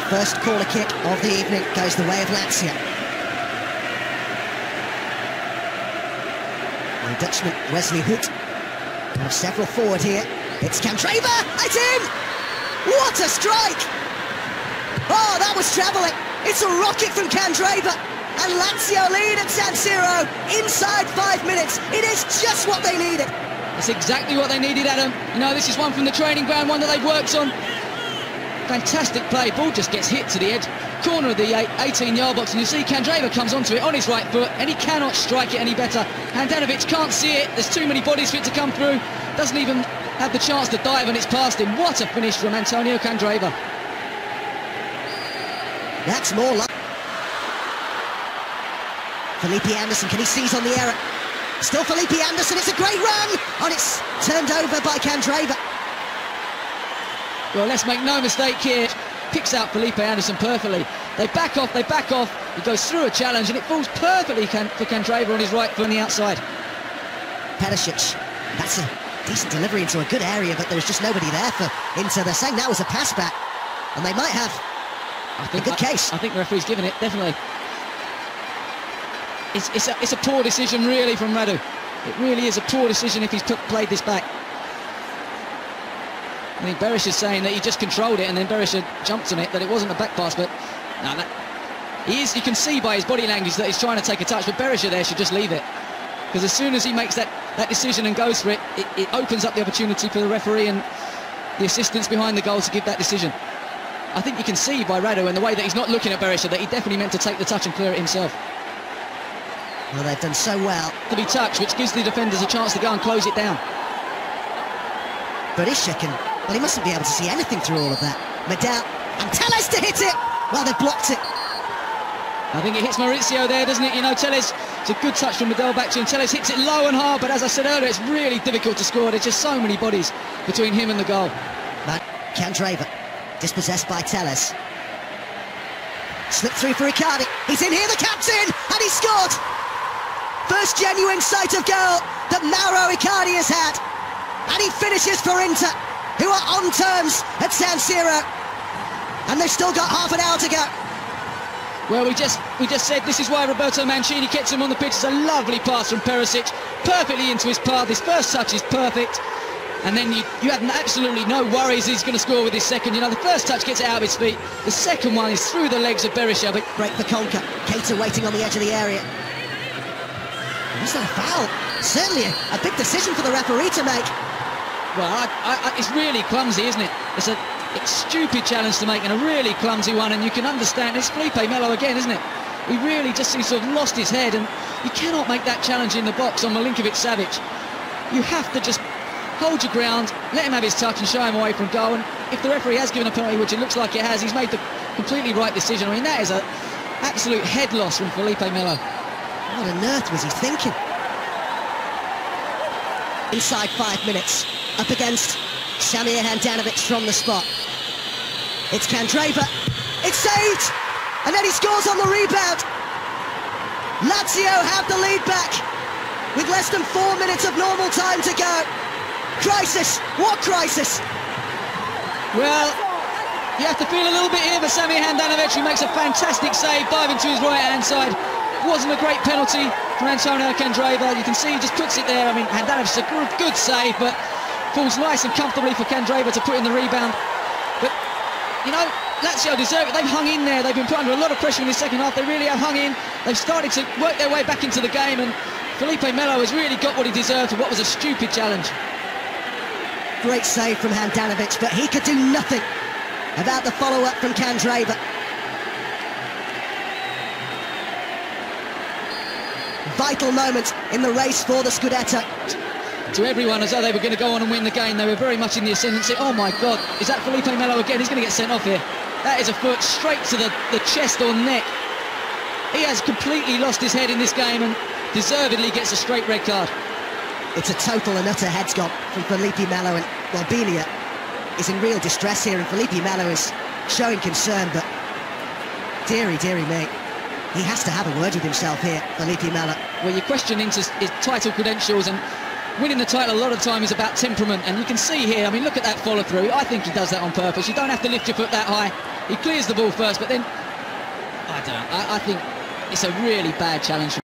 first corner kick of the evening goes the way of Lazio. The Dutchman Wesley Hoot, one of several forward here. It's Candreva, it's in! What a strike! Oh, that was travelling. It's a rocket from Candreva. And Lazio lead at San Siro inside 5 minutes. It is just what they needed. It's exactly what they needed, Adam. You know, this is one from the training ground, one that they've worked on. Fantastic play. Ball just gets hit to the edge corner of the 18-yard box, and you see Candreva comes onto it on his right foot, and he cannot strike it any better. Handanovic can't see it. There's too many bodies for it to come through. Doesn't even have the chance to dive, and it's past him. What a finish from Antonio Candreva. That's more like Felipe Anderson. Can he seize on the error? Still Felipe Anderson. It's a great run, and it's turned over by Candreva. Well, let's make no mistake here. Picks out Felipe Anderson perfectly. They back off, He goes through a challenge, and it falls perfectly for Candreva on his right foot on the outside. Perisic. That's a decent delivery into a good area, but there was just nobody there for Inter. They're saying that was a pass back, and they might have a good case. I think the referee's given it, definitely. It's a poor decision, really, from Radu. It really is a poor decision if he's played this back. I think Berisha is saying that he just controlled it, and then Berisha jumped on it, that it wasn't a back pass, but no, you can see by his body language that he's trying to take a touch, but Berisha there should just leave it. Because as soon as he makes that decision and goes for it, it opens up the opportunity for the referee and the assistants behind the goal to give that decision. I think you can see by Radu and the way that he's not looking at Berisha that he definitely meant to take the touch and clear it himself. Well, they've done so well to be touched, which gives the defenders a chance to go and close it down. Berisha can... Well, he mustn't be able to see anything through all of that. Medel, and Telles to hit it! Well, they've blocked it. I think it hits Maurizio there, doesn't it? You know, Telles, it's a good touch from Medel back to him. Telles hits it low and hard, but as I said earlier, it's really difficult to score. There's just so many bodies between him and the goal. But Candreva, dispossessed by Telles. Slipped through for Icardi. He's in here, the captain, and he scored! First genuine sight of goal that Mauro Icardi has had. And he finishes for Inter, who are on terms at San Siro, and they've still got half an hour to go. Well, we just said this is why Roberto Mancini gets him on the pitch. It's a lovely pass from Perisic, perfectly into his path. His first touch is perfect, and then you have absolutely no worries he's going to score with his second. You know, the first touch gets it out of his feet. The second one is through the legs of Berisha. But break for Conca. Keita waiting on the edge of the area. Was that a foul? Certainly a big decision for the referee to make. Well, it's really clumsy, isn't it? It's a stupid challenge to make and a really clumsy one, and you can understand. It's Felipe Melo again, isn't it? He really just seems to have lost his head, and you cannot make that challenge in the box on Milinkovic-Savic. You have to just hold your ground, let him have his touch and show him away from goal, and if the referee has given a penalty, which it looks like it has, he's made the completely right decision. I mean, that is an absolute head loss from Felipe Melo. What on earth was he thinking? Inside 5 minutes, up against Samir Handanovic from the spot. It's Candreva, it's saved, and then he scores on the rebound. Lazio have the lead back with less than 4 minutes of normal time to go. Crisis, what crisis? Well, you have to feel a little bit here for Samir Handanovic, who makes a fantastic save, diving to his right-hand side. Wasn't a great penalty from Antonio Candreva. You can see he just puts it there. I mean, Handanovic's a good save, but falls nice and comfortably for Candreva to put in the rebound. But, you know, Lazio deserve it. They've hung in there. They've been put under a lot of pressure in the second half. They really have hung in. They've started to work their way back into the game, and Felipe Melo has really got what he deserved for what was a stupid challenge. Great save from Handanovic, but he could do nothing about the follow-up from Candreva. Vital moment in the race for the Scudetto. To everyone, as though they were going to go on and win the game, they were very much in the ascendancy. Oh my God, is that Felipe Melo again? He's going to get sent off here. That is a foot straight to the chest or neck. He has completely lost his head in this game and deservedly gets a straight red card. It's a total and utter heads-gone from Felipe Melo, and Belia is in real distress here, and Felipe Melo is showing concern, but dearie me. He has to have a word with himself here, Felipe Melo. Well, you question his title credentials, and winning the title a lot of the time is about temperament, and you can see here, I mean, look at that follow-through. I think he does that on purpose. You don't have to lift your foot that high. He clears the ball first, but then I don't know. I think it's a really bad challenge.